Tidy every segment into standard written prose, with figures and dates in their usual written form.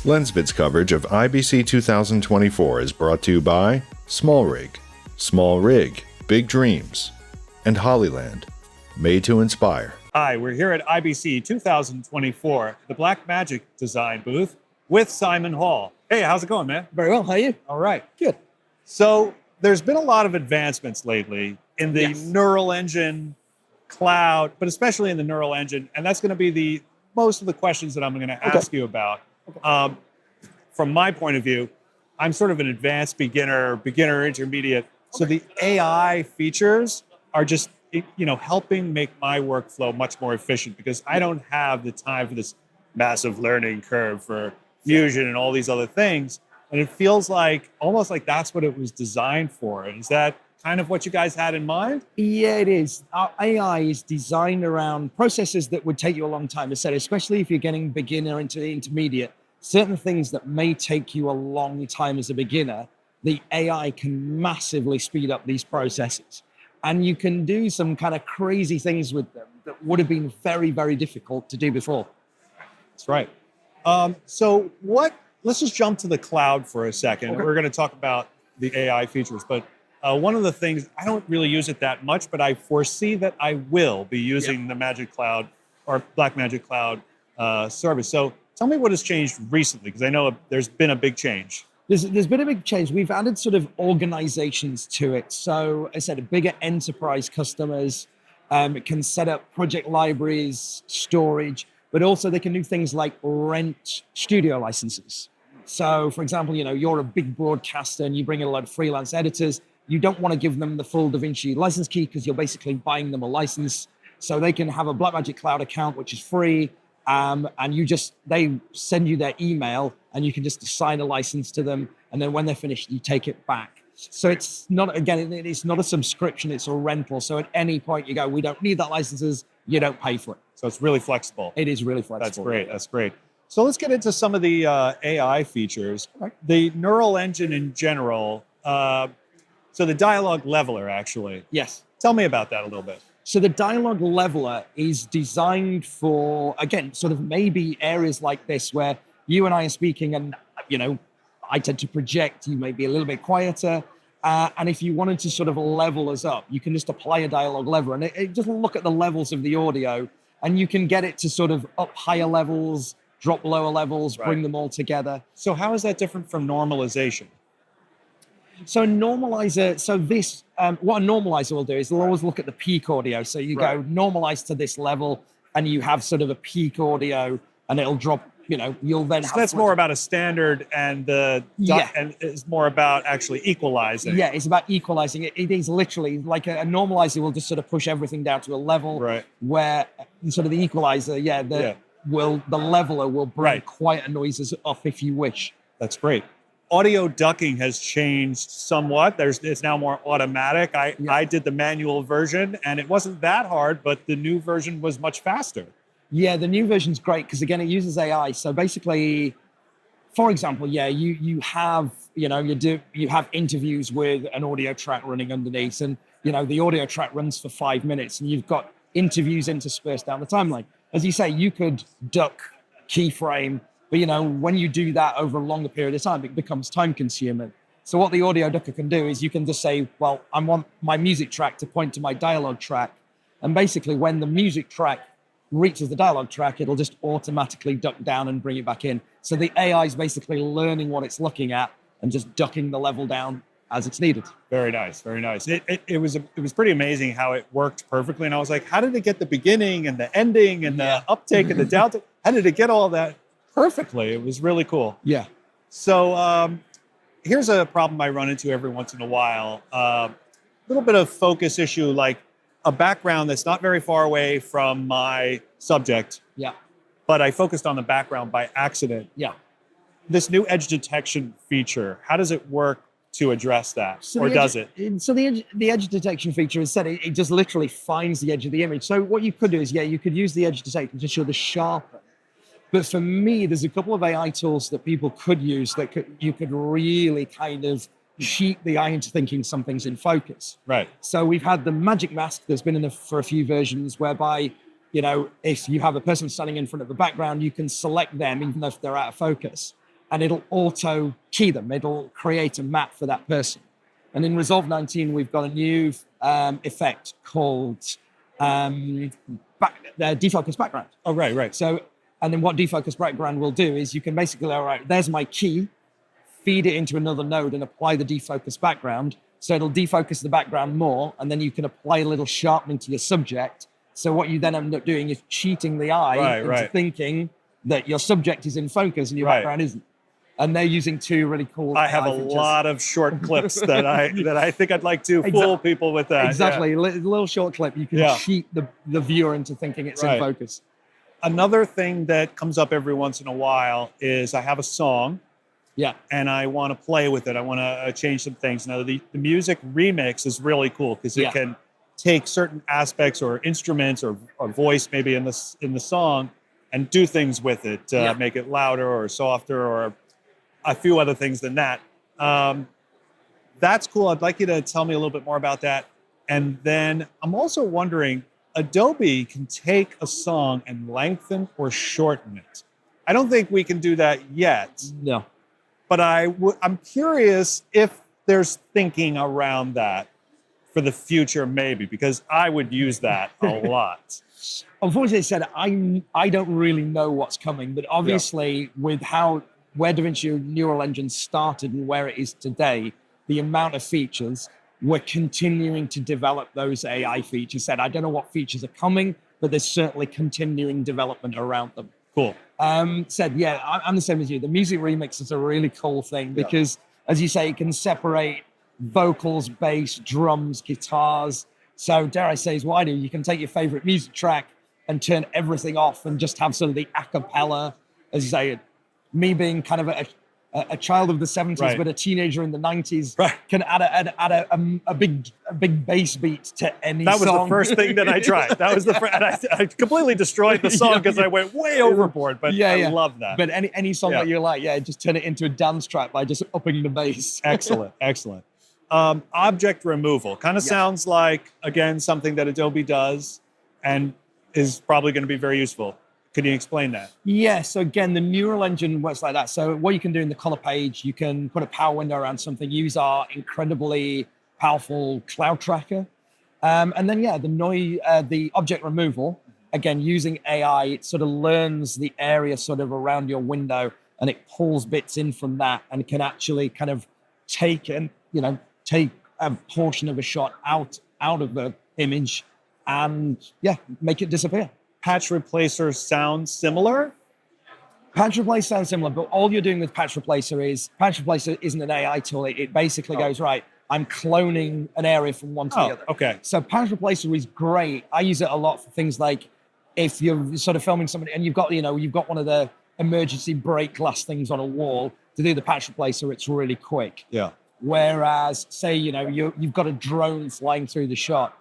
LensVid's coverage of IBC 2024 is brought to you by Small Rig, Big Dreams, and Hollyland, made to inspire. Hi, we're here at IBC 2024, the Blackmagic Design booth with Simon Hall. Hey, how's it going, man? Very well, how are you? All right. Good. So there's been a lot of advancements lately in the neural engine, cloud, but especially in the neural engine, and that's going to be most of the questions that I'm going to ask you about. From my point of view, I'm sort of an advanced beginner, intermediate. So the AI features are just, helping make my workflow much more efficient because I don't have the time for this massive learning curve for Fusion and all these other things. And it feels like almost like that's what it was designed for. Is that kind of what you guys had in mind? Yeah, it is. Our AI is designed around processes that would take you a long time to set, especially if you're getting beginner into the intermediate. Certain things that may take you a long time as a beginner, the AI can massively speed up these processes. And you can do some kind of crazy things with them that would have been very, very difficult to do before. That's right. Let's just jump to the cloud for a second. Okay. We're going to talk about the AI features, but one of the things, I don't really use it that much, but I foresee that I will be using the Magic Cloud or Blackmagic Cloud service. So tell me what has changed recently, because I know there's been a big change. There's been a big change. We've added sort of organizations to it. So I said, bigger enterprise customers can set up project libraries, storage, but also they can do things like rent studio licenses. So for example, you're a big broadcaster and you bring in a lot of freelance editors. You don't want to give them the full DaVinci license key because you're basically buying them a license. So they can have a Blackmagic Cloud account, which is free. And they send you their email and you can just assign a license to them. And then when they're finished, you take it back. So it's not a subscription, it's a rental. So at any point you go, we don't need that licenses, you don't pay for it. So it's really flexible. It is really flexible. That's great. So let's get into some of the AI features. Okay. The neural engine in general, so the dialogue leveler actually. Yes. Tell me about that a little bit. So the dialogue leveler is designed for, again, sort of maybe areas like this where you and I are speaking and, I tend to project, you may be a little bit quieter. And if you wanted to sort of level us up, you can just apply a dialogue leveler and it just look at the levels of the audio and you can get it to sort of up higher levels, drop lower levels, bring them all together. So how is that different from normalization? So what a normalizer will do is they'll always look at the peak audio. So you go normalize to this level and you have sort of a peak audio and it'll drop, you'll then have... That's more about a standard and and it's more about actually equalizing. Yeah, it's about equalizing. It is literally like a normalizer will just sort of push everything down to a level where sort of the equalizer, the leveler will bring quieter noises up if you wish. That's great. Audio ducking has changed somewhat. It's now more automatic. I did the manual version and it wasn't that hard, but the new version was much faster. Yeah, the new version's great because again, it uses AI. So basically, for example, you have interviews with an audio track running underneath, and the audio track runs for 5 minutes, and you've got interviews interspersed down the timeline. As you say, you could duck, keyframe. But when you do that over a longer period of time, it becomes time consuming. So what the audio ducker can do is you can just say, well, I want my music track to point to my dialogue track. And basically when the music track reaches the dialogue track, it'll just automatically duck down and bring it back in. So the AI is basically learning what it's looking at and just ducking the level down as it's needed. Very nice, very nice. It was pretty amazing how it worked perfectly. And I was like, how did it get the beginning and the ending and the uptake and the downtake? How did it get all that perfectly? It was really cool. Yeah. So here's a problem I run into every once in a while. A little bit of focus issue, like a background that's not very far away from my subject. Yeah. But I focused on the background by accident. Yeah. This new edge detection feature, how does it work to address that? So does it? So the edge detection feature is said it just literally finds the edge of the image. So what you could do is, you could use the edge detection to show the sharpen. But for me, there's a couple of AI tools that people could use that you could really kind of cheat the eye into thinking something's in focus. Right. So we've had the magic mask that's been in for a few versions whereby, if you have a person standing in front of the background, you can select them even if they're out of focus. and it'll auto key them. It'll create a map for that person. And in Resolve 19, we've got a new effect called defocus background. Oh, right. So, and then what defocus background will do is you can basically, all right, there's my key, feed it into another node and apply the defocus background. So it'll defocus the background more, and then you can apply a little sharpening to your subject. So what you then end up doing is cheating the eye into thinking that your subject is in focus and your background isn't. And they're using two really cool I have a lot of short clips that I think I'd like to fool people with that. Exactly. A little short clip. You can cheat the viewer into thinking it's in focus. Another thing that comes up every once in a while is I have a song. Yeah. And I want to play with it. I want to change some things. Now, the music remix is really cool because it can take certain aspects or instruments or voice maybe in the song and do things with it, make it louder or softer or a few other things than that. That's cool. I'd like you to tell me a little bit more about that. And then I'm also wondering, Adobe can take a song and lengthen or shorten it. I don't think we can do that yet. No. But I'm curious if there's thinking around that for the future, maybe, because I would use that a lot. Unfortunately, said I don't really know what's coming, but obviously with where DaVinci Neural Engine started and where it is today, the amount of features, we're continuing to develop those AI features. I don't know what features are coming, but there's certainly continuing development around them. Cool. I'm the same as you. The music remix is a really cool thing because, as you say, it can separate vocals, bass, drums, guitars. So dare I say is what I do. You can take your favorite music track and turn everything off and just have sort of the a cappella, as you say, me being kind of a child of the 70s, but a teenager in the 90s, can add a big bass beat to any song. That was the first thing that I tried. That was the first, and I completely destroyed the song because I went way overboard, but I love that. But any song that you like, just turn it into a dance track by just upping the bass. Excellent. Object removal kind of sounds like, again, something that Adobe does and is probably going to be very useful. Can you explain that? Yeah, so again, the neural engine works like that. So what you can do in the color page, you can put a power window around something, use our incredibly powerful cloud tracker. And then, the object removal, again, using AI, it sort of learns the area sort of around your window and it pulls bits in from that and can actually kind of take a portion of a shot out of the image and make it disappear. Patch Replacer sounds similar? Patch Replacer sounds similar, but all you're doing with Patch Replacer isn't an AI tool. It basically goes, right, I'm cloning an area from one to the other. Okay. So Patch Replacer is great. I use it a lot for things like if you're sort of filming somebody and you've got one of the emergency break glass things on a wall, to do the Patch Replacer, it's really quick. Yeah. Whereas, say, you've got a drone flying through the shot,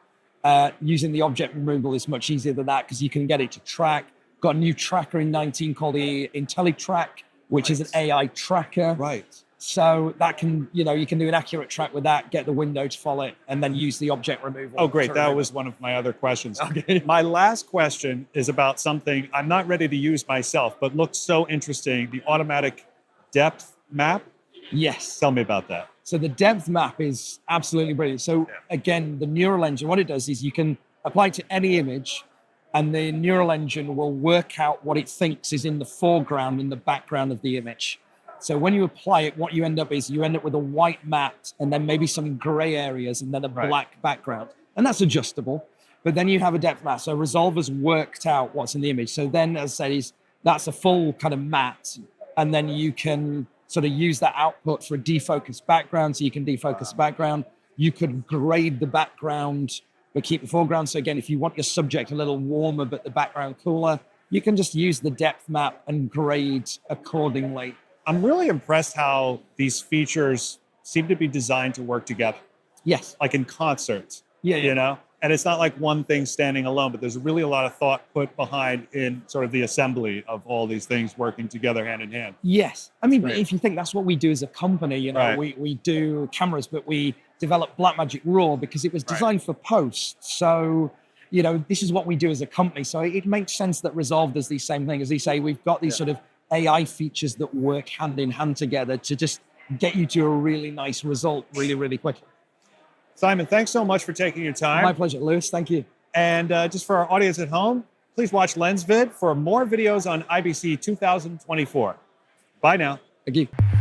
using the object removal is much easier than that because you can get it to track. Got a new tracker in 19 called the IntelliTrack, which is an AI tracker. Right. So that can, you can do an accurate track with that, get the window to follow it, and then use the object removal. Oh, great. That was one of my other questions. Okay. My last question is about something I'm not ready to use myself, but looks so interesting. The automatic depth map. Yes. Tell me about that. So the depth map is absolutely brilliant. So again, the neural engine, what it does is you can apply it to any image and the neural engine will work out what it thinks is in the foreground and the background of the image. So when you apply it, what you end up with a white mat and then maybe some gray areas and then a black background. And that's adjustable. But then you have a depth map. So Resolve has worked out what's in the image. So then, as I said, that's a full kind of mat. And then you can sort of use that output for a defocused background. So you can defocus the background. You could grade the background, but keep the foreground. So again, if you want your subject a little warmer, but the background cooler, you can just use the depth map and grade accordingly. I'm really impressed how these features seem to be designed to work together. Yes. Like in concert, yeah. And it's not like one thing standing alone, but there's really a lot of thought put behind in sort of the assembly of all these things working together hand in hand. Yes. I mean, if you think that's what we do as a company, we do cameras, but we developed Blackmagic Raw because it was designed for post. So, this is what we do as a company. So it makes sense that Resolve does the same thing. As you say, we've got these sort of AI features that work hand in hand together to just get you to a really nice result really, really quickly. Simon, thanks so much for taking your time. My pleasure, Lewis. Thank you. And just for our audience at home, please watch LensVid for more videos on IBC 2024. Bye now. Thank you.